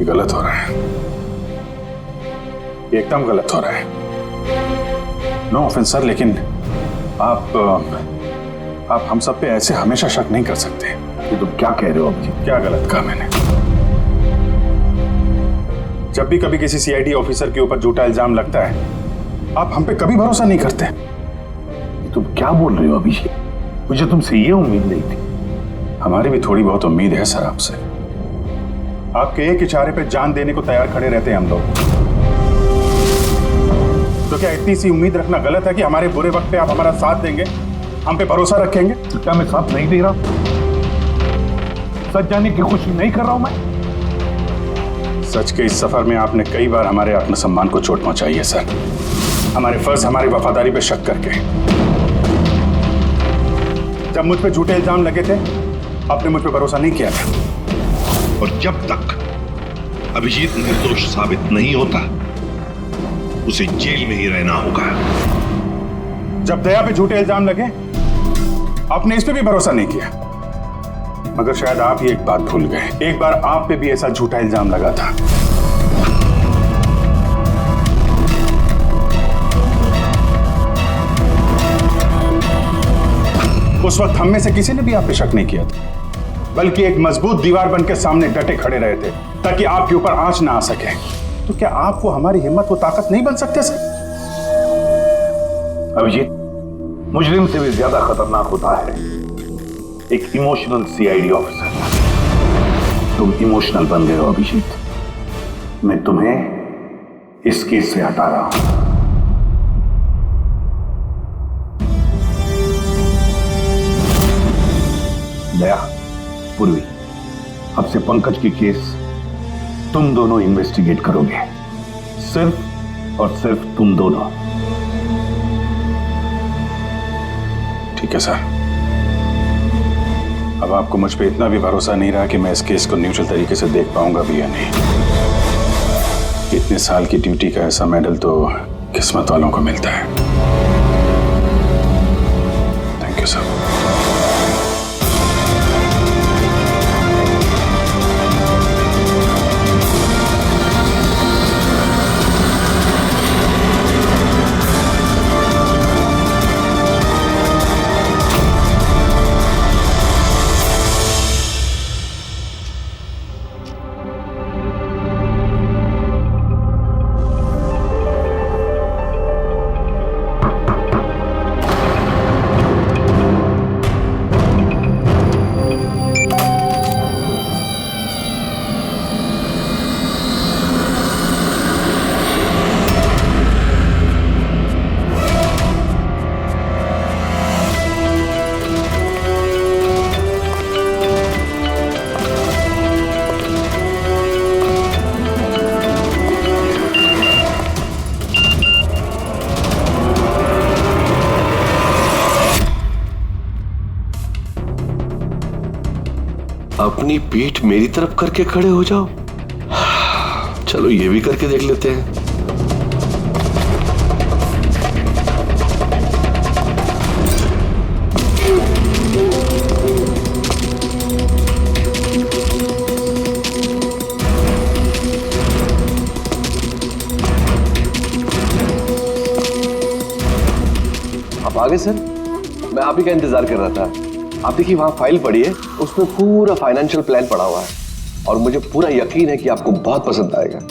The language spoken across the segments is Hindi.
ये गलत हो रहा है, ये एकदम गलत हो रहा है। नो ऑफेंस सर, लेकिन आप हम सब पे ऐसे हमेशा शक नहीं कर सकते। ये तुम क्या कह रहे हो अभिजीत? क्या गलत कहा मैंने? जब भी कभी किसी सीआईडी ऑफिसर के ऊपर झूठा इल्जाम लगता है, आप हम पे कभी भरोसा नहीं करते। तुम क्या बोल रहे हो अभिजीत? मुझे तुमसे ये उम्मीद नहीं थी। हमारी भी थोड़ी बहुत उम्मीद है सर आपसे। आपके एक इशारे पे जान देने को तैयार खड़े रहते हैं हम लोग। तो क्या इतनी सी उम्मीद रखना गलत है कि हमारे बुरे वक्त पे आप हमारा साथ देंगे, हम पे भरोसा रखेंगे? तो क्या मैं साथ नहीं दे रहा? सच जाने की कोशिश नहीं कर रहा हूं मैं? सच के इस सफर में आपने कई बार हमारे आत्मसम्मान को चोट पहुंचाई है सर, हमारे फर्ज, हमारी वफादारी पे शक करके। जब मुझ पे झूठे इल्जाम लगे थे, आपने मुझ पे भरोसा नहीं किया था। और जब तक अभिजीत निर्दोष साबित नहीं होता, उसे जेल में ही रहना होगा। जब दया पे झूठे इल्जाम लगे, आपने इस पे भी भरोसा नहीं किया। मगर शायद आप ही एक बात भूल गए, एक बार आप पे भी ऐसा झूठा इल्जाम लगा था। उस वक्त हम में से किसी ने भी आप पे शक नहीं किया था, बल्कि एक मजबूत दीवार बनकर सामने डटे खड़े रहे थे ताकि आपके ऊपर आंच ना आ सके। तो क्या आप वो हमारी हिम्मत, वो ताकत नहीं बन सकते सर? अभिजीत, मुजरिम से भी ज्यादा खतरनाक होता है एक इमोशनल सीआईडी ऑफिसर। तुम इमोशनल बन गए हो अभिजीत। मैं तुम्हें इस केस से हटा रहा हूं। दया, पूर्वी, अब से पंकज की केस तुम दोनों इन्वेस्टिगेट करोगे, सिर्फ और सिर्फ तुम दोनों। ठीक है सर। अब आपको मुझ पे इतना भी भरोसा नहीं रहा कि मैं इस केस को न्यूट्रल तरीके से देख पाऊंगा भी या नहीं। इतने साल की ड्यूटी का ऐसा मेडल तो किस्मत वालों को मिलता है। Thank you sir. अपनी पीठ मेरी तरफ करके खड़े हो जाओ। चलो ये भी करके देख लेते हैं। आप आ गए सर? मैं आप ही का इंतजार कर रहा था। आप देखिए वहां फाइल पड़ी है, उसमें पूरा फाइनेंशियल प्लान पड़ा हुआ है और मुझे पूरा यकीन है कि आपको बहुत पसंद आएगा।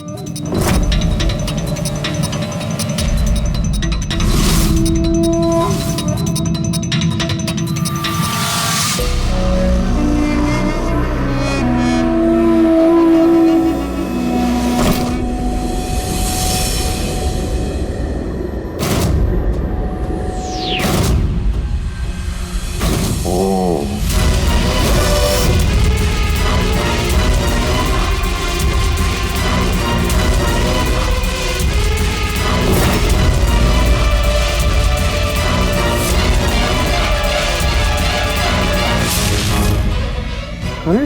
अरे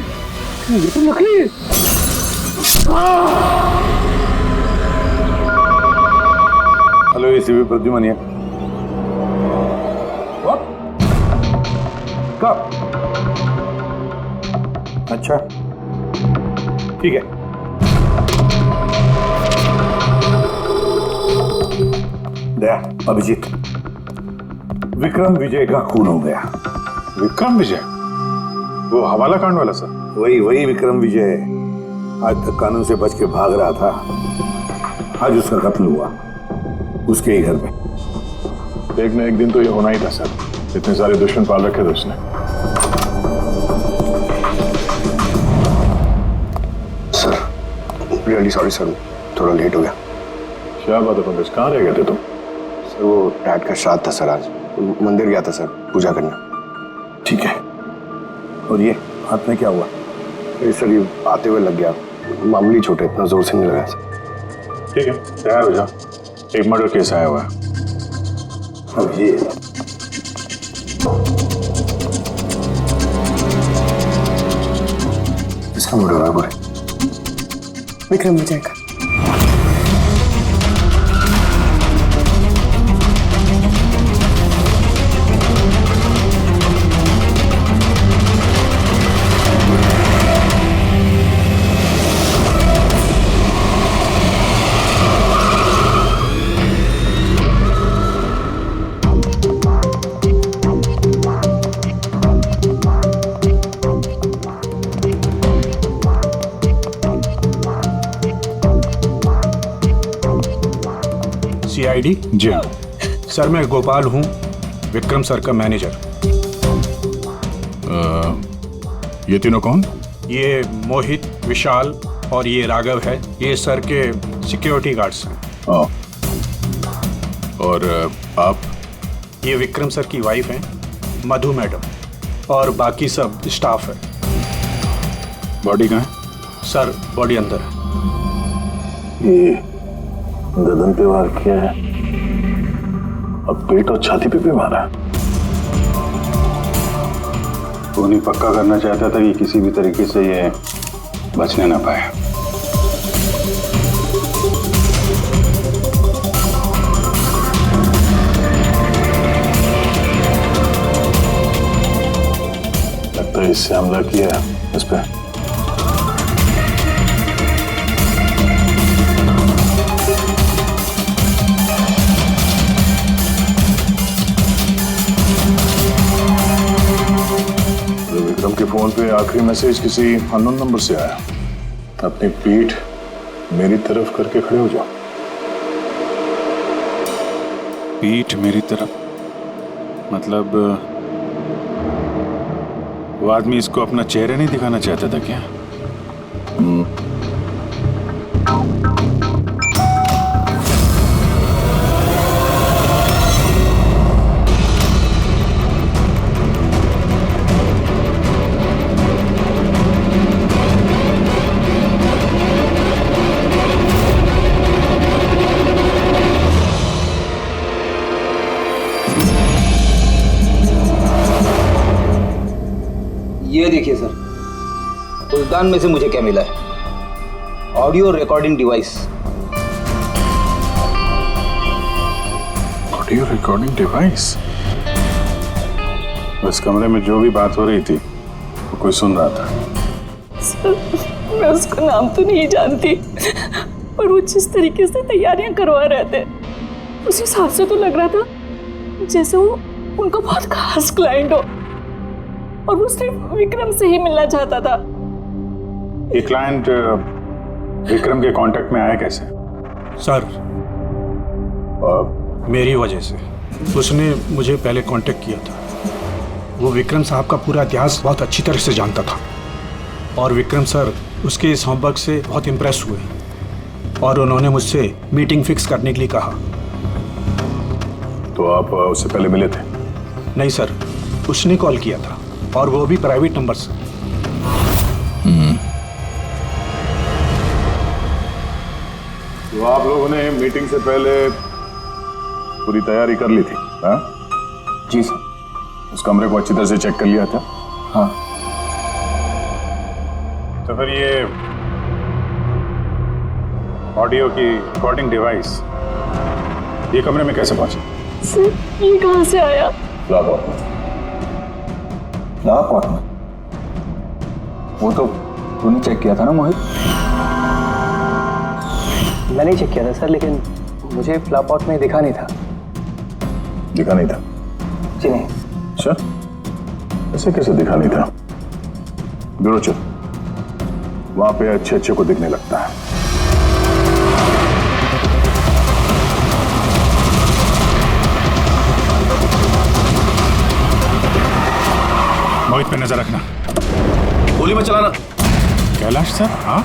ये तो नकली है। हेलो एसीपी प्रद्युमन है। कब? अच्छा ठीक है। दया, अभिजीत, विक्रम विजय का खून हो गया। विक्रम विजय, वो हवाला कांड वाला सर? वही विक्रम विजय आज तक कानून से बच के भाग रहा था। आज उसका कत्ल हुआ, उसके ही घर में। एक न एक दिन तो ये होना ही था सर, इतने सारे दुश्मन पाल रखे थे उसने। सर रियली सॉरी सर, थोड़ा लेट हो गया। क्या बात है पंकज, कहाँ रह गए थे तुम? सर वो डैड का श्राद्ध था सर, आज मंदिर गया था सर पूजा करने। ठीक है, और ये हाथ में क्या हुआ? सर ये आते हुए लग गया, मामूली चोट है, इतना जोर से नहीं लगा सर। ठीक है, तैयार हो जाओ, एक मर्डर केस आया हुआ है। अब ये इसका मर्डर हुआ है विक्रम विजय का। CID? जी सर मैं गोपाल हूँ, विक्रम सर का मैनेजर। ये तीनों कौन? ये मोहित, विशाल और ये राघव है, ये सर के सिक्योरिटी गार्ड्स हैं। और आप? ये विक्रम सर की वाइफ हैं, मधु मैडम, और बाकी सब स्टाफ है। बॉडी कहाँ है? सर बॉडी अंदर है। ये गर्दन पे वार किया है और पेट और छाती पे भी मारा है। वो नहीं पक्का करना चाहता था कि किसी भी तरीके से ये बचने ना पाए। लगता है इससे हमला किया है इस पे। विक्रम के फोन पे आखिरी मैसेज किसी अननोन नंबर से आया। अपनी पीठ मेरी तरफ करके खड़े हो जाओ। पीठ मेरी तरफ? मतलब वो आदमी इसको अपना चेहरा नहीं दिखाना चाहता था क्या? ये देखिए सर, उस दान में से मुझे क्या मिला है? Audio recording device. Audio recording device? इस कमरे में जो भी बात हो रही थी वो कोई सुन रहा था। सर मैं उसका नाम तो नहीं जानती, पर वो जिस तरीके से तैयारियां करवा रहे थे उस हिसाब से तो लग रहा था जैसे वो उनका बहुत खास क्लाइंट हो और वो सिर्फ विक्रम से ही मिलना चाहता था। ये क्लाइंट विक्रम के कांटेक्ट में आया कैसे? सर मेरी वजह से। उसने मुझे पहले कांटेक्ट किया था। वो विक्रम साहब का पूरा इतिहास बहुत अच्छी तरह से जानता था और विक्रम सर उसके इस होमवर्क से बहुत इम्प्रेस हुए और उन्होंने मुझसे मीटिंग फिक्स करने के लिए कहा। तो आप उससे पहले मिले थे? नहीं सर, उसने कॉल किया था और वो भी प्राइवेट नंबर से। तो आप लोगों ने मीटिंग से पहले पूरी तैयारी कर ली थी? हाँ जी सर। उस कमरे को अच्छी तरह से चेक कर लिया था? हाँ। तो फिर ये ऑडियो की रिकॉर्डिंग डिवाइस ये कमरे में कैसे पहुंची? सर ये कहाँ से आया? फ्लावर में। फ्लावर पॉट में? वो तो तूने चेक किया था ना मोहित? मैंने चेक किया था सर, लेकिन मुझे फ्लावर पॉट में दिखा नहीं था। दिखा नहीं था? जी नहीं। अच्छा, ऐसे कैसे दिखा नहीं था? ब्यूरो चल, वहां पे अच्छे अच्छे को दिखने लगता है। मोहित पे नजर रखना। गोली मत चलाना। कैलाश सर? हाँ,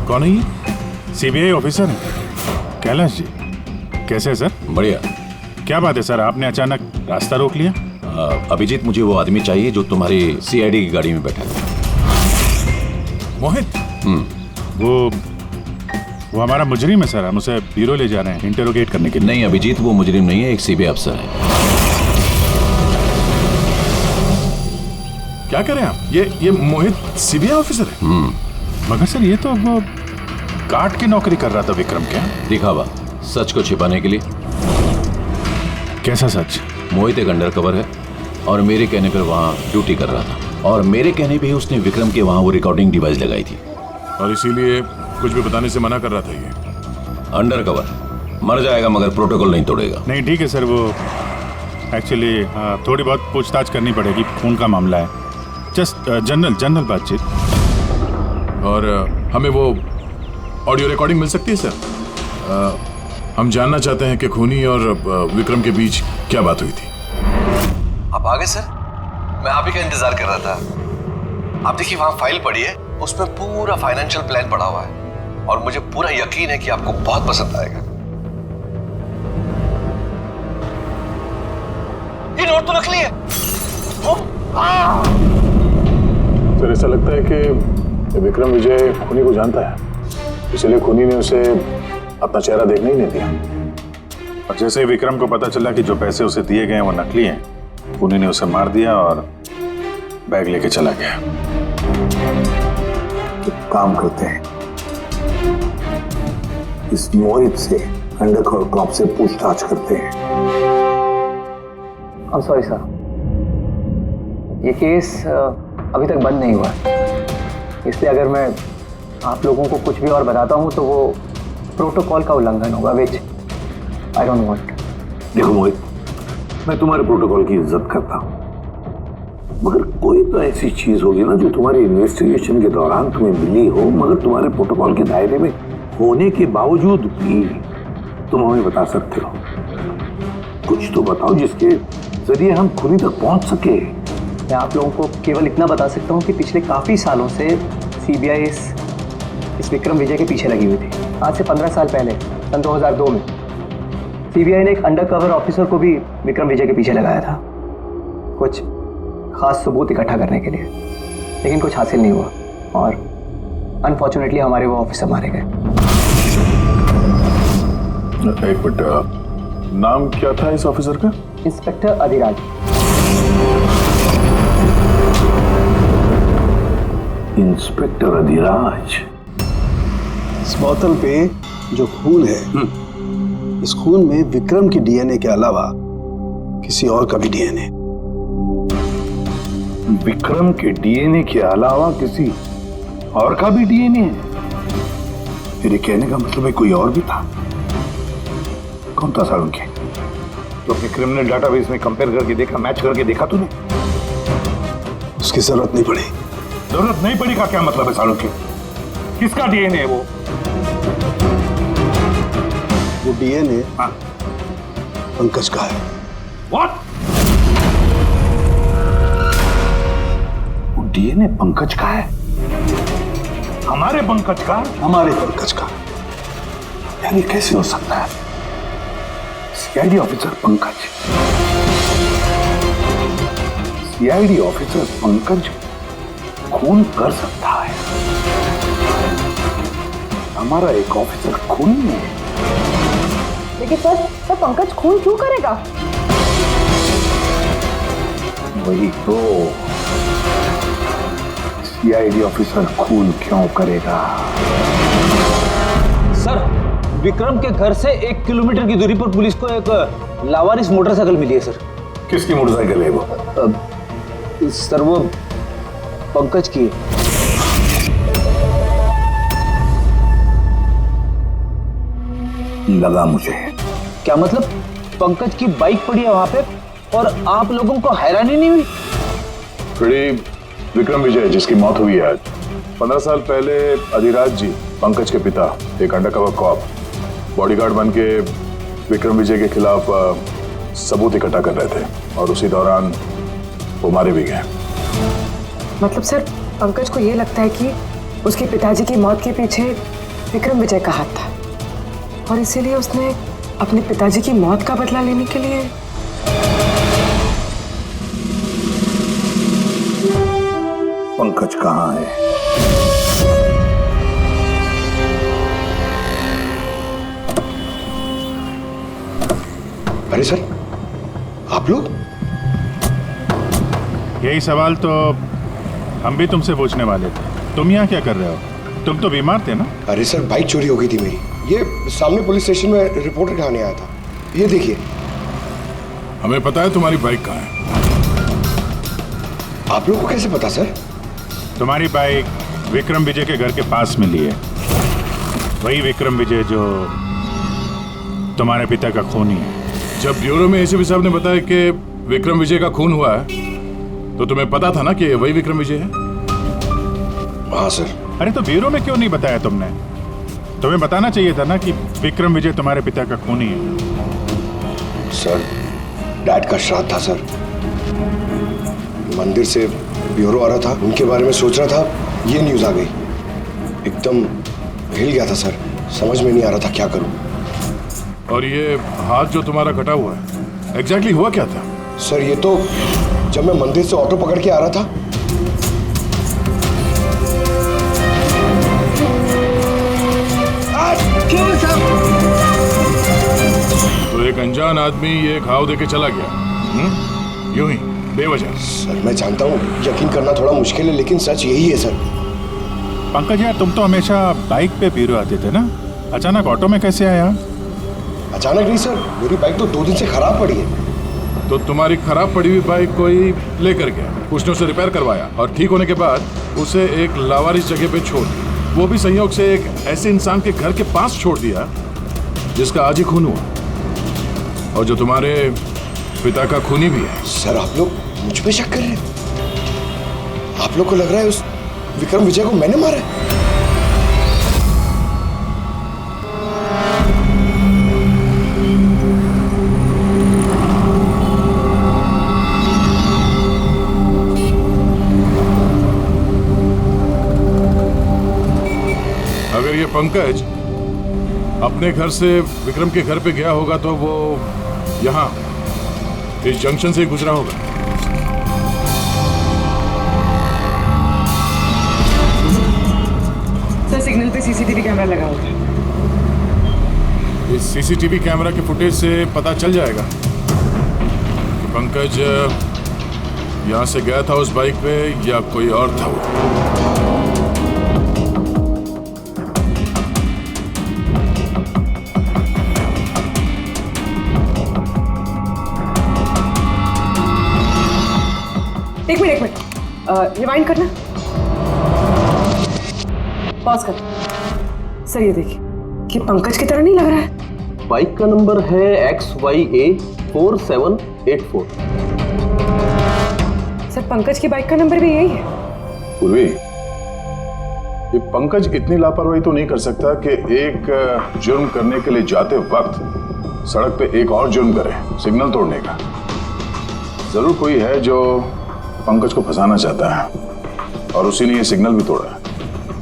कौन है ये? सीबीआई ऑफिसर है कैलाश जी। कैसे है सर? बढ़िया। क्या बात है सर, आपने अचानक रास्ता रोक लिया? अभिजीत, मुझे वो आदमी चाहिए जो तुम्हारी सीआईडी की गाड़ी में बैठा है। मोहित? वो हमारा मुजरिम है सर, हम उसे ब्यूरो ले जा रहे हैं इंटरोगेट करने के लिए। नहीं अभिजीत, वो मुजरिम नहीं है, एक सीबीआई अफसर है। क्या करें आप? ये मोहित सीबीआई ऑफिसर है? मगर सर ये तो वो गार्ड की नौकरी कर रहा था विक्रम के। दिखावा, सच को छिपाने के लिए। कैसा सच? मोहित एक अंडरकवर है और मेरे कहने पर वहाँ ड्यूटी कर रहा था, और मेरे कहने पे ही उसने विक्रम के वहाँ वो रिकॉर्डिंग डिवाइस लगाई थी, और इसीलिए कुछ भी बताने से मना कर रहा था। ये अंडरकवर मर जाएगा मगर प्रोटोकॉल नहीं तोड़ेगा। नहीं ठीक है सर, वो एक्चुअली थोड़ी बहुत पूछताछ करनी पड़ेगी, खून का मामला है, जस्ट जनरल बातचीत। और हमें वो ऑडियो रिकॉर्डिंग मिल सकती है सर? हम जानना चाहते हैं कि खूनी और विक्रम के बीच क्या बात हुई थी। आप आ गए सर? मैं आप ही का इंतजार कर रहा था। आप देखिए वहां फाइल पड़ी है, उसमें पूरा फाइनेंशियल प्लान पड़ा हुआ है, और मुझे पूरा यकीन है कि आपको बहुत पसंद आएगा। ये नोट तो नकली है। सर ऐसा लगता है कि विक्रम विजय खूनी को जानता है, इसलिए खूनी ने उसे अपना चेहरा देखने ही नहीं दिया। और जैसे ही विक्रम को पता चला कि जो पैसे उसे दिए गए वो नकली हैं, खूनी ने उसे मार दिया और बैग लेके चला गया। तो काम करते हैं, इस मोहित से अंडरकवर कॉप से पूछताछ करते हैं। I'm sorry सर, ये केस अभी तक बंद नहीं हुआ, इसलिए अगर मैं आप लोगों को कुछ भी और बताता हूँ तो वो प्रोटोकॉल का उल्लंघन होगा, विच आई डोंट वांट। देखो मोहित, मैं तुम्हारे प्रोटोकॉल की इज्जत करता हूँ, मगर कोई तो ऐसी चीज होगी ना जो तुम्हारी इन्वेस्टिगेशन के दौरान तुम्हें मिली हो, मगर तुम्हारे प्रोटोकॉल के दायरे में होने के बावजूद भी तुम हमें बता सकते हो। कुछ तो बताओ जिसके जरिए हम खूनी तक पहुंच सके। मैं आप लोगों को केवल इतना बता सकता हूँ कि पिछले काफ़ी सालों से सीबीआई इस विक्रम विजय के पीछे लगी हुई थी। आज से 15 साल पहले सन 2002 में सीबीआई ने एक अंडरकवर ऑफिसर को भी विक्रम विजय के पीछे लगाया था, कुछ खास सबूत इकट्ठा करने के लिए, लेकिन कुछ हासिल नहीं हुआ और अनफॉर्चुनेटली हमारे वो ऑफिसर मारे गए। एक मिनट, नाम क्या था इस ऑफिसर का? इंस्पेक्टर अधिराज। इंस्पेक्टर अधिराज। इस बोतल पे जो खून है, इस खून में विक्रम की डीएनए के अलावा किसी और का भी डीएनए। विक्रम के डीएनए के अलावा किसी और का भी डीएनए है? मेरे कहने का मतलब है कोई और भी था। कौन था सालुंखे? तो अपने क्रिमिनल डाटाबेस में कंपेयर करके देखा, मैच करके देखा तूने? उसकी जरूरत नहीं पड़ी। जरूरत नहीं पड़ी का क्या मतलब है सालुंखे? किसका डीएनए है वो? वो डीएनए पंकज का है। What? वो डीएनए पंकज का है? हमारे पंकज का? हमारे पंकज का। यानी कैसे हो सकता है? CID officer Pankaj, CID officer Pankaj खून कर सकता है? हमारा एक ऑफिसर खून में है। लेकिन सर पंकज खून क्यों करेगा? वही तो, सीआईडी ऑफिसर खून क्यों करेगा? सर, विक्रम के घर से 1 किलोमीटर की दूरी पर पुलिस को एक लावारिस मोटरसाइकिल मिली है सर। किसकी मोटरसाइकिल है वो? सर वो पंकज की है। लगा मुझे। क्या मतलब? पंकज की बाइक पड़ी है वहां पे और आप लोगों को हैरानी नहीं हुई? विक्रम विजय जिसकी मौत हुई है आज, 15 साल पहले अधिराज जी, पंकज के पिता, एक अंडरकवर कॉप, बॉडीगार्ड बन के विक्रम विजय के खिलाफ सबूत इकट्ठा कर रहे थे और उसी दौरान वो मारे भी गए। मतलब सर, पंकज को ये लगता है कि उसके पिताजी की मौत के पीछे विक्रम विजय का हाथ था और इसीलिए उसने अपने पिताजी की मौत का बदला लेने के लिए। पंकज कहाँ है? अरे सर, आप लोग? यही सवाल तो हम भी तुमसे पूछने वाले थे। तुम यहाँ क्या कर रहे हो? तुम तो बीमार थे ना? अरे सर, बाइक चोरी हो गई थी मेरी। ये सामने पुलिस स्टेशन में रिपोर्टर कहाने आया था। ये देखिए। हमें पता है तुम्हारी बाइक कहाँ है। आप लोगों को कैसे पता सर? तुम्हारी बाइक विक्रम विजय के घर के पास मिली है। वही विक्रम विजय जो तुम्हारे पिता का खूनी है। जब ब्यूरो में एसीपी साहब ने बताया कि विक्रम विजय का खून हुआ है तो तुम्हें पता था ना कि वही विक्रम विजय है? हाँ सर। अरे तो ब्यूरो में क्यों नहीं बताया तुमने? तुम्हें बताना चाहिए था ना कि विक्रम विजय तुम्हारे पिता का खूनी है। सर, डैड का श्राद्ध था सर। मंदिर से ब्यूरो आ रहा था, उनके बारे में सोच रहा था, ये न्यूज आ गई। एकदम हिल गया था सर, समझ में नहीं आ रहा था क्या करूं। और ये हाथ जो तुम्हारा कटा हुआ है, एग्जैक्टली हुआ क्या था? सर, ये तो जब मैं मंदिर से ऑटो पकड़ के आ रहा था, तो एक अनजान आदमी ये घाव देके चला गया, यूं ही बेवजह। सर, मैं जानता हूँ यकीन करना थोड़ा मुश्किल है, लेकिन सच यही है सर। पंकज यार, तुम तो हमेशा बाइक पे ब्यूरो आते थे ना, अचानक ऑटो में कैसे आया? अचानक नहीं सर, मेरी बाइक तो 2 दिन से खराब पड़ी है। तो तुम्हारी खराब पड़ी हुई बाइक कोई लेकर गया, उसने उसे रिपेयर करवाया और ठीक होने के बाद उसे एक लावारिस जगह पे छोड़ दिया, वो भी संयोग से एक ऐसे इंसान के घर के पास छोड़ दिया जिसका आज ही खून हुआ और जो तुम्हारे पिता का खूनी भी है। सर, आप लोग मुझ पे शक कर रहे हैं? आप लोग को लग रहा है उस विक्रम विजय को मैंने मारा है? अगर ये पंकज अपने घर से विक्रम के घर पे गया होगा तो वो यहाँ इस जंक्शन से गुजरा होगा। सर, सिग्नल पे सीसीटीवी कैमरा लगा होगा। इस सीसीटीवी कैमरा के फुटेज से पता चल जाएगा कि पंकज यहाँ से गया था उस बाइक पे या कोई और था वो। एक मिनट रिवाइंड करना, पॉज कर। सर, ये देखिए कि पंकज की तरह नहीं लग रहा है। बाइक का नंबर है XYA 4784। सर, पंकज की बाइक का नंबर भी यही है। पूर्वी, ये पंकज इतनी लापरवाही तो नहीं कर सकता कि एक जुर्म करने के लिए जाते वक्त सड़क पे एक और जुर्म करे, सिग्नल तोड़ने का। जरूर कोई है जो पंकज को फंसाना चाहता है और उसी ने ये सिग्नल भी तोड़ा है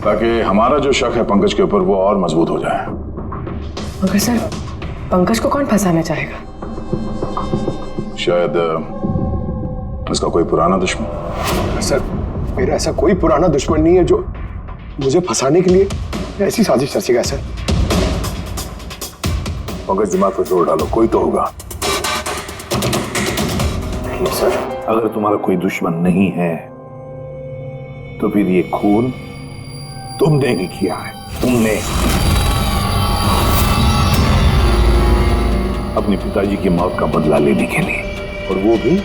ताकि हमारा जो शक है पंकज के ऊपर वो और मजबूत हो जाए। मगर सर, पंकज को कौन फंसाना चाहेगा? शायद इसका कोई पुराना दुश्मन। सर, मेरा ऐसा कोई पुराना दुश्मन नहीं है जो मुझे फंसाने के लिए ऐसी साजिश रचेगा। सर, पंकज, दिमाग पर जोर डालो, कोई तो होगा। नहीं सर, अगर तुम्हारा कोई दुश्मन नहीं है तो फिर ये खून तुमने ही किया है। तुमने अपने पिताजी की मौत का बदला लेने के लिए, और वो भी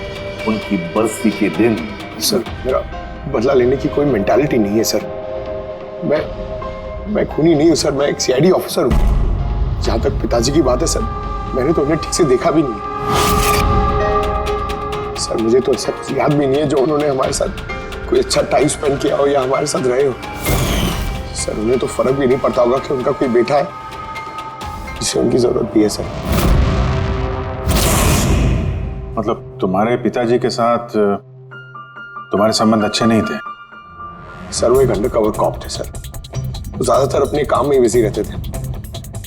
उनकी बरसी के दिन। सर, मेरा बदला लेने की कोई मेंटालिटी नहीं है सर। मैं खूनी नहीं हूं सर, मैं एक CID ऑफिसर हूं। जहां तक पिताजी की बात है सर, मैंने तो उन्हें ठीक से देखा भी नहीं। सर मुझे तो ऐसा कुछ याद भी नहीं है जो उन्होंने हमारे साथ कोई अच्छा टाइम स्पेंड किया हो या हमारे साथ रहे हो। सर उन्हें तो फर्क भी नहीं पड़ता होगा कि उनका कोई बेटा है जिसे उनकी जरूरत भी है। सर मतलब तुम्हारे पिताजी के साथ तुम्हारे संबंध अच्छे नहीं थे? सर वो एक अंडरकवर कॉप थे सर। वो ज्यादातर अपने काम में ही बिजी रहते थे।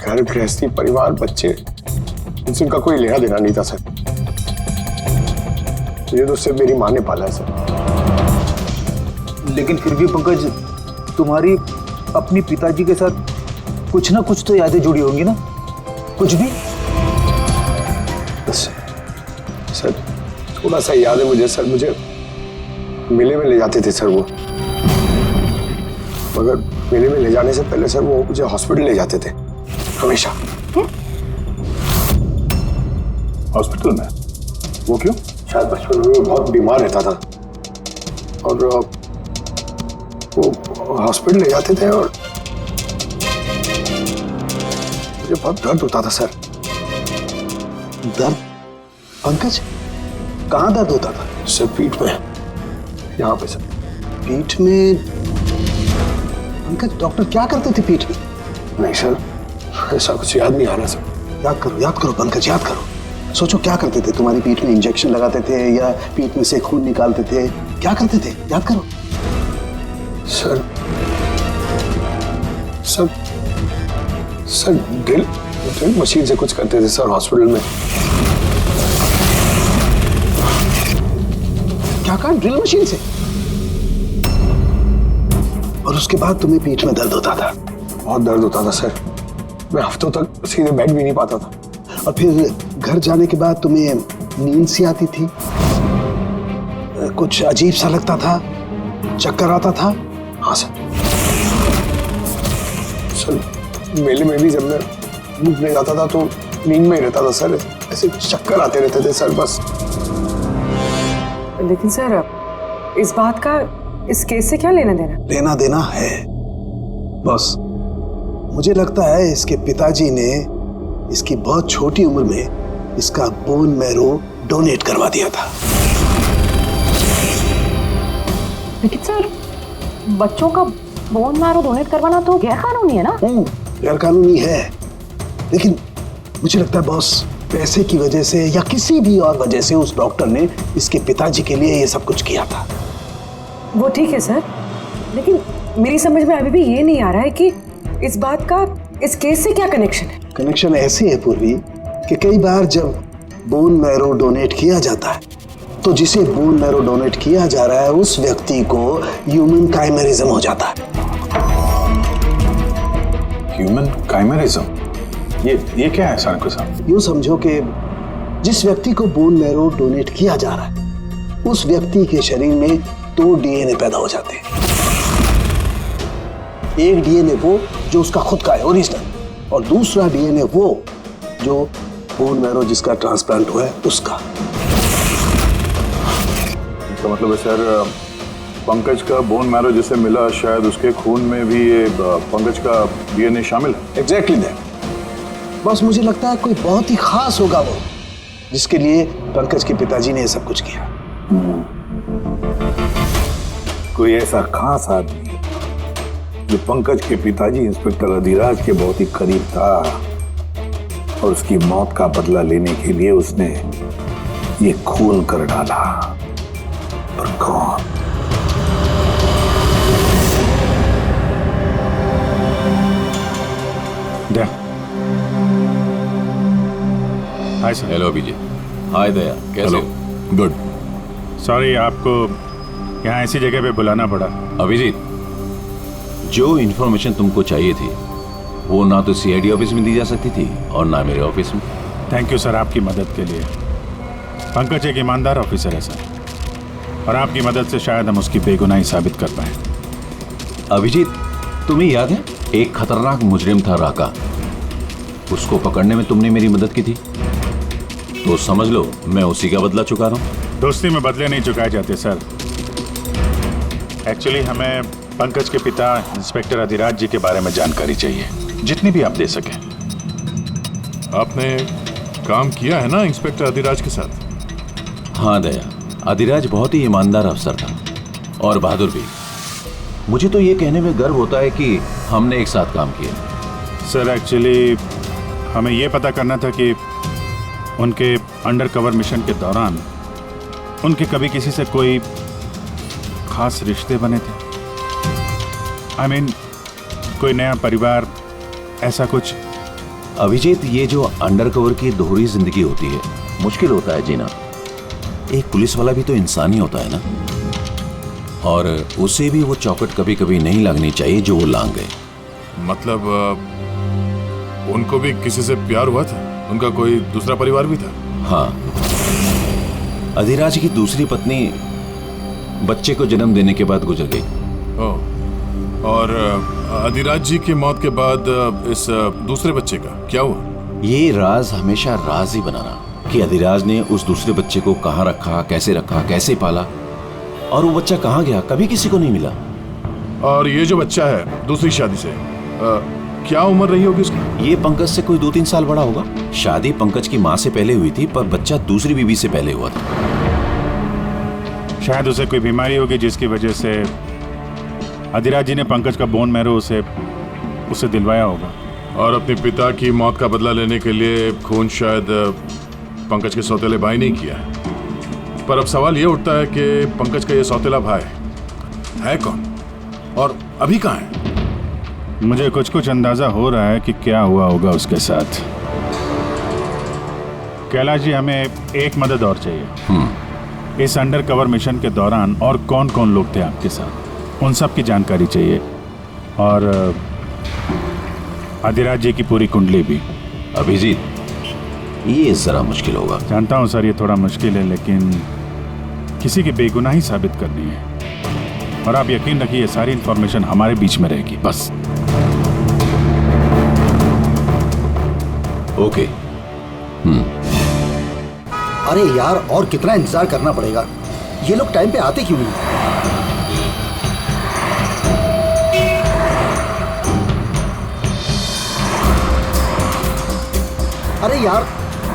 घर गृहस्थी परिवार बच्चे इनसे उनका कोई लेना देना नहीं था सर। मुझे तो सिर्फ मेरी माँ ने पाला है सर। लेकिन फिर भी पंकज, तुम्हारी अपनी पिताजी के साथ कुछ ना कुछ तो यादें जुड़ी होंगी ना? कुछ भी? सर थोड़ा सा याद है मुझे सर। मुझे मेले में ले जाते थे सर वो, मगर मेले में ले जाने से पहले सर वो मुझे हॉस्पिटल ले जाते थे हमेशा। हॉस्पिटल में? वो क्यों? शायद बचपन में वो बहुत बीमार रहता था और वो हॉस्पिटल ले जाते थे और मुझे बहुत दर्द होता था सर। दर्द? पंकज, कहाँ दर्द होता था? सर पीठ में, यहाँ पे सर। पीठ में? पंकज, डॉक्टर क्या करते थे पीठ में? नहीं सर, ऐसा कुछ याद नहीं आ रहा सर। याद करो पंकज, याद करो। सोचो क्या करते थे? तुम्हारी पीठ में इंजेक्शन लगाते थे या पीठ में से खून निकालते थे? क्या करते थे? याद करो। Sir sir sir drill machine से कुछ करते थे सर हॉस्पिटल में। क्या कहा? ड्रिल मशीन से? और उसके बाद तुम्हें पीठ में दर्द होता था? बहुत दर्द होता था सर। मैं हफ्तों तक सीधे बैठ भी नहीं पाता था। और फिर घर जाने के बाद तुम्हें नींद सी आती थी? कुछ अजीब सा लगता था? चक्कर आता था? हाँ सर। सर मेले में भी जब मैं घूमने जाता था तो नींद में ही रहता था सर। ऐसे चक्कर आते रहते थे सर बस। लेकिन सर इस बात का इस केस से क्या लेना देना? लेना देना है बस। मुझे लगता है इसके पिताजी ने इसकी बहुत छोटी उम्र में इसका बोन मैरो डोनेट करवा दिया था। लेकिन सर बच्चों का बोन मैरो डोनेट करवाना तो गैरकानूनी है ना? गैरकानूनी है, लेकिन मुझे लगता है बॉस पैसे की वजह से या किसी भी और वजह से उस डॉक्टर ने इसके पिताजी के लिए ये सब कुछ किया था। वो ठीक है सर, लेकिन मेरी समझ में अभी भी ये नहीं आ रहा है कि इस बात का इस केस से क्या कनेक्शन है? कनेक्शन ऐसे है पूर्वी कि कई बार जब बोन मैरो डोनेट किया जाता है तो जिसे बोन मैरो डोनेट किया जा रहा है उस व्यक्ति को ह्यूमन काइमेरिज्म हो जाता है। ह्यूमन काइमेरिज्म? ये क्या है सर साहब? यूं समझो कि जिस व्यक्ति को बोन मैरो डोनेट किया जा रहा है उस व्यक्ति के शरीर में 2 डीएनए पैदा हो जाते हैं। एक डीएनए वो जो उसका खुद का है ओरिजिनल, और दूसरा डीएनए वो जो बोन मैरो जिसका ट्रांसप्लांट हुआ है उसका। इसका मतलब है सर पंकज का बोन मैरो जिसे मिला शायद उसके खून में भी ये पंकज का डीएनए शामिल है। Exactly that. बस मुझे लगता है कोई बहुत ही खास होगा वो जिसके लिए पंकज के पिताजी ने ये सब कुछ किया। कोई ऐसा खास आदमी जो पंकज के पिताजी इंस्पेक्टर अधिराज के बहुत ही करीब था और उसकी मौत का बदला लेने के लिए उसने ये खून कर डाला। पर कौन? Hi sir. हेलो अभिजीत। हाय दया, कैसे हो? गुड। सॉरी आपको यहाँ ऐसी जगह पे बुलाना पड़ा। अभिजीत, जो इन्फॉर्मेशन तुमको चाहिए थी वो ना तो सीआईडी ऑफिस में दी जा सकती थी और ना मेरे ऑफिस में। थैंक यू सर आपकी मदद के लिए। पंकज एक ईमानदार ऑफिसर है सर, और आपकी मदद से शायद हम उसकी बेगुनाही साबित कर पाए। अभिजीत, तुम्हें याद है एक खतरनाक मुजरिम था राका, उसको पकड़ने में तुमने मेरी मदद की थी, तो समझ लो मैं उसी का बदला चुका रहा हूं। दोस्ती में बदले नहीं चुकाए जाते सर। एक्चुअली हमें पंकज के पिता इंस्पेक्टर अधिराज जी के बारे में जानकारी चाहिए, जितनी भी आप दे सकें। आपने काम किया है ना इंस्पेक्टर अधिराज के साथ? हाँ दया, अधिराज बहुत ही ईमानदार अफसर था और बहादुर भी। मुझे तो ये कहने में गर्व होता है कि हमने एक साथ काम किया। सर एक्चुअली हमें ये पता करना था कि उनके अंडर कवर मिशन के दौरान उनके कभी किसी से कोई खास रिश्ते बने थे। I mean, कोई नया परिवार, ऐसा कुछ। अभिजीत, ये जो अंडर कवर की दोहरी जिंदगी होती है, मुश्किल होता है जीना। एक पुलिस वाला भी तो इंसान ही होता है ना, और उसे भी वो चौकट कभी कभी नहीं लगनी चाहिए जो वो लांग गए। मतलब उनको भी किसी से प्यार हुआ था? उनका कोई दूसरा परिवार भी था? हाँ, अधिराज की दूसरी पत्नी बच्चे को जन्म देने के बाद गुजर गई। ओह, और अधिराज जी की मौत के बाद इस दूसरे बच्चे का क्या हुआ? ये राज हमेशा राज ही बनाना कि अधिराज ने उस दूसरे बच्चे को कहाँ रखा, कैसे पाला, और वो बच्चा कहाँ गया, कभी किसी को नहीं मिला। और ये जो बच्चा है दूसरी शादी से, क्या उम्र रही होगी उसकी? ये पंकज से कोई 2-3 साल बड़ा होगा। शादी पंकज की माँ से पहले हुई थी, पर बच्चा दूसरी बीवी से पहले हुआ था। शायद उसे कोई बीमारी होगी जिसकी वजह से अधिराज जी ने पंकज का बोन मैरो उसे दिलवाया होगा। और अपने पिता की मौत का बदला लेने के लिए खून शायद पंकज के सौतेले भाई नहीं किया है। पर अब सवाल ये उठता है कि पंकज का ये सौतेला भाई है कौन और अभी कहाँ है? मुझे कुछ अंदाजा हो रहा है कि क्या हुआ होगा उसके साथ। कैलाश जी, हमें एक मदद और चाहिए। इस अंडर कवर मिशन के दौरान और कौन कौन लोग थे आपके साथ, उन सब की जानकारी चाहिए, और अधिराज जी की पूरी कुंडली भी। अभिजीत, ये जरा मुश्किल होगा। जानता हूँ सर, ये थोड़ा मुश्किल है, लेकिन किसी की बेगुनाही साबित करनी है, और आप यकीन रखिए सारी इंफॉर्मेशन हमारे बीच में रहेगी बस। ओके। अरे यार, और कितना इंतजार करना पड़ेगा? ये लोग टाइम पे आते क्यों नहीं? अरे यार,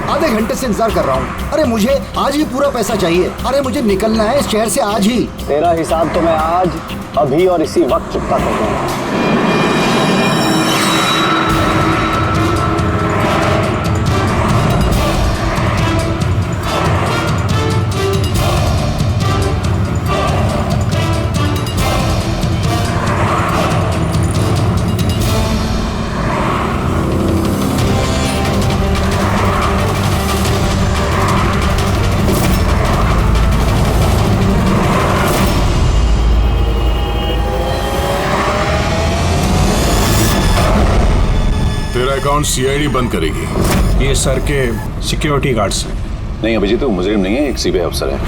आधे घंटे से इंतजार कर रहा हूँ। अरे मुझे आज ही पूरा पैसा चाहिए। अरे मुझे निकलना है इस शहर से आज ही। तेरा हिसाब तो मैं आज, अभी और इसी वक्त चुकता कर दूंगा। अकाउंट सीआईडी बंद करेगी। ये सर के सिक्योरिटी गार्ड्स हैं। नहीं अभिजीत, वो मुजरिम नहीं है, एक सीबीआई अफसर है।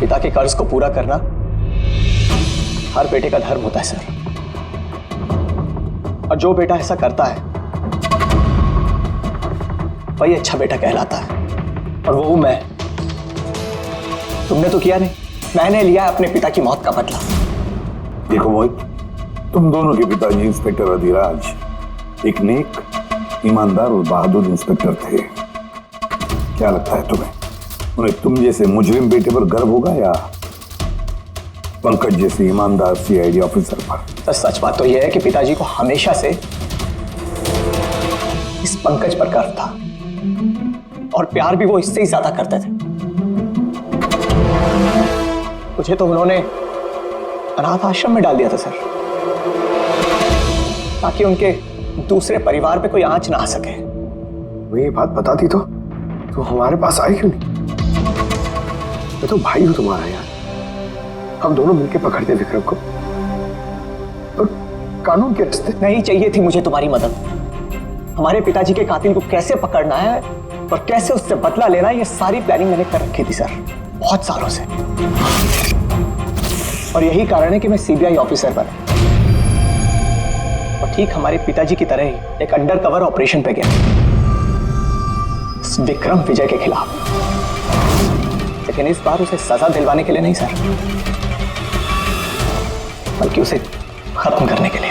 पिता के कर्ज को पूरा करना हर बेटे का धर्म होता है सर, और जो बेटा ऐसा करता है वही अच्छा बेटा कहलाता है, और वो हूं मैं। तुमने तो किया नहीं, मैंने लिया अपने पिता की मौत का बदला। देखो मोहित, तुम दोनों के पिताजी इंस्पेक्टर अधिराज एक नेक, ईमानदार और बहादुर इंस्पेक्टर थे। क्या लगता है तुम्हें, उन्हें तुम जैसे मुजरिम बेटे पर गर्व होगा या पंकज जैसे ईमानदार सीआईडी ऑफिसर पर? तो सच बात तो यह है कि पिताजी को हमेशा से इस पंकज पर गर्व था, और प्यार भी वो इससे ही ज्यादा करते थे। मुझे तो उन्होंने अनाथ आश्रम में डाल दिया था सर, ताकि उनके दूसरे परिवार पे कोई आंच ना आ सके। वो ये बात बताती तो हमारे पास आई क्यों नहीं? मैं तो भाई हूं तुम्हारा यार, हम दोनों मिलकर पकड़ते विक्रम को, और कानून के रास्ते। नहीं चाहिए थी मुझे तुम्हारी मदद। हमारे पिताजी के कातिल को कैसे पकड़ना है और कैसे उससे बदला लेना है, ये सारी प्लानिंग मैंने कर रखी थी सर, बहुत सालों से। और यही कारण है कि मैं सीबीआई ऑफिसर बना, और ठीक हमारे पिताजी की तरह ही एक अंडर कवर ऑपरेशन पे गया विक्रम विजय के खिलाफ। लेकिन इस बार उसे सजा दिलवाने के लिए नहीं सर, बल्कि उसे खत्म करने के लिए।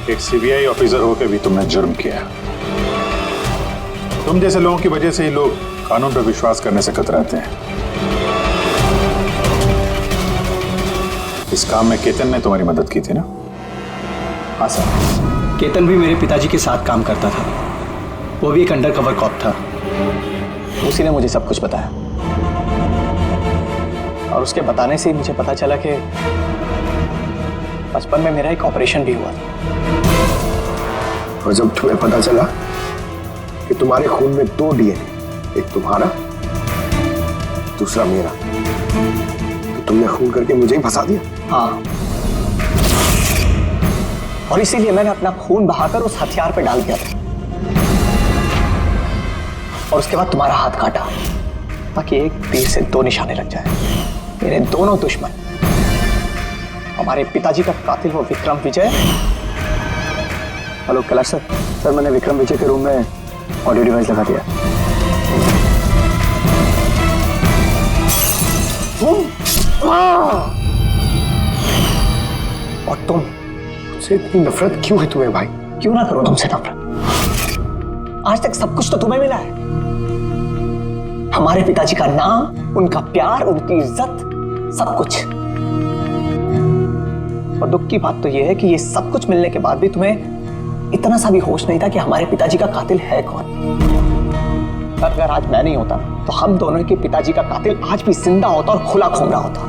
एक सीबीआई ऑफिसर होकर भी तुमने जुर्म किया। तुम जैसे लोगों की वजह से ही लोग कानून पर विश्वास करने से कतराते हैं। इस काम में केतन ने तुम्हारी मदद की थी ना? हाँ सर, केतन भी मेरे पिताजी के साथ काम करता था। वो भी एक अंडरकवर कॉप था। उसी ने मुझे सब कुछ बताया और उसके बताने से ही मुझे पता चला कि बचपन में मेरा एक ऑपरेशन भी हुआ था। और जब तुम्हें पता चला कि तुम्हारे खून में 2 डीएनए, एक तुम्हारा दूसरा मेरा, तो तुमने खून करके मुझे ही फंसा दिया। हाँ, और इसीलिए मैंने अपना खून बहाकर उस हथियार पे डाल दिया था और उसके बाद तुम्हारा हाथ काटा ताकि एक तीर से 2 निशाने लग जाए। मेरे दोनों दुश्मन, हमारे पिताजी का कातिल वो विक्रम विजय। हेलो कैलाश सर, सर मैंने विक्रम विजय के रूम में ऑडियो डिवाइस लगा दिया। और तुम, मुझसे इतनी नफरत क्यों है तुम्हें भाई? क्यों ना करो तुमसे नफरत? आज तक सब कुछ तो तुम्हें मिला है। हमारे पिताजी का नाम, उनका प्यार, उनकी इज्जत, सब कुछ। और दुख की बात तो यह है कि ये सब कुछ मिलने के बाद भी तुम्हें इतना सा भी होश नहीं था कि हमारे पिताजी का कातिल है कौन। अगर आज मैं नहीं होता तो हम दोनों के पिताजी का कातिल आज भी जिंदा होता और खुला घूम रहा होता।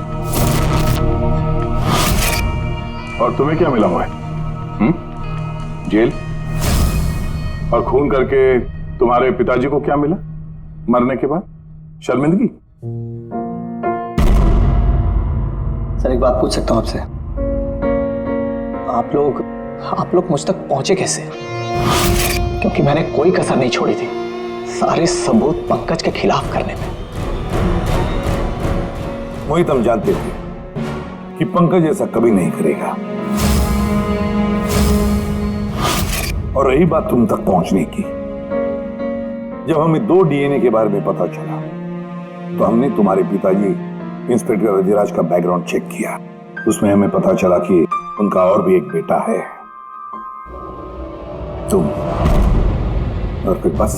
और तुम्हें क्या मिला हुआ है? जेल? और खून करके तुम्हारे पिताजी को क्या मिला मरने के बाद? शर्मिंदगी? सर एक बात पूछ सकता हूं आपसे? आप लोग मुझ तक पहुंचे कैसे? क्योंकि मैंने कोई कसर नहीं छोड़ी थी सारे सबूत पंकज के खिलाफ करने में। मोहित, हम जानते थे कि पंकज ऐसा कभी नहीं करेगा। और रही बात तुम तक पहुंचने की, जब हमें 2 डीएनए के बारे में पता चला तो हमने तुम्हारे पिताजी इंस्पेक्टर रजिराज का बैकग्राउंड चेक किया। उसमें हमें पता चला कि उनका और भी एक बेटा है, तुम। और फिर बस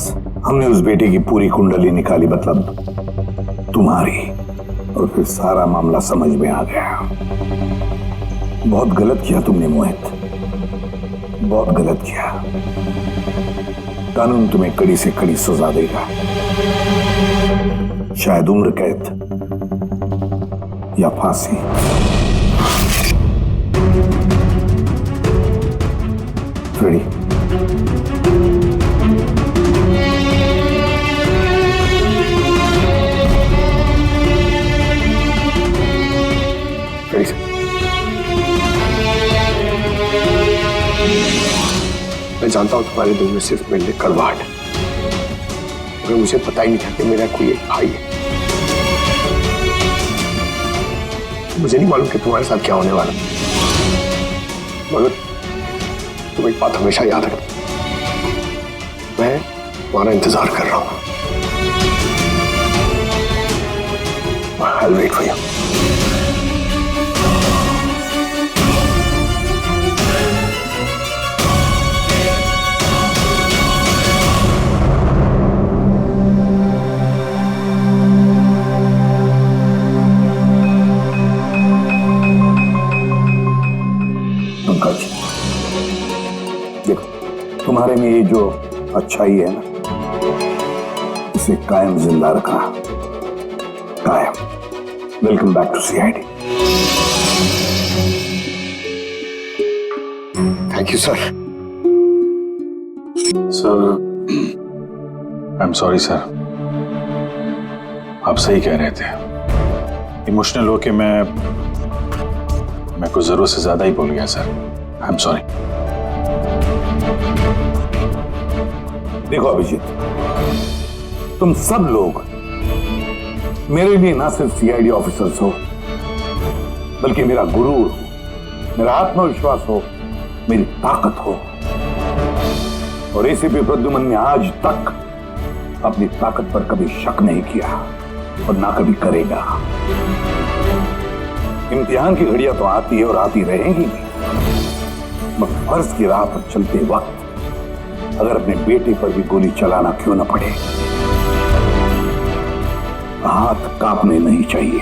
हमने उस बेटे की पूरी कुंडली निकाली, मतलब तुम्हारी। और फिर सारा मामला समझ में आ गया। बहुत गलत किया तुमने मोहित, बहुत गलत किया। कानून तुम्हें कड़ी से कड़ी सजा देगा, शायद उम्र कैद या फांसी। रेडी? मैं जानता हूं तुम्हारे दिल में सिर्फ मेरे लिए कड़वाहट है, मगर मुझे पता ही नहीं था कि मेरा कोई एक भाई है। मुझे नहीं मालूम कि तुम्हारे साथ क्या होने वाला, मगर तुम एक बात हमेशा याद रखना, मैं तुम्हारा इंतजार कर रहा हूं। I'll wait for you. तुम्हारे में ये जो अच्छाई है ना, इसे कायम जिंदा रखना, कायम। Welcome back to CID. Thank you sir. Sir, I am sorry sir, आप सही कह रहे थे। इमोशनल होके मैं कुछ जरूरत से ज्यादा ही बोल गया सर। I am sorry. देखो अभिजीत, तुम सब लोग मेरे लिए ना सिर्फ सीआईडी ऑफिसर्स हो, बल्कि मेरा गुरूर हो, मेरा आत्मविश्वास हो, मेरी ताकत हो। और एसीपी प्रद्युमन ने आज तक अपनी ताकत पर कभी शक नहीं किया और ना कभी करेगा। इम्तिहान की घड़ियां तो आती है और आती रहेंगी, फर्ज की राह पर चलते वक्त अगर अपने बेटे पर भी गोली चलाना क्यों न पड़े, हाथ कांपने नहीं चाहिए।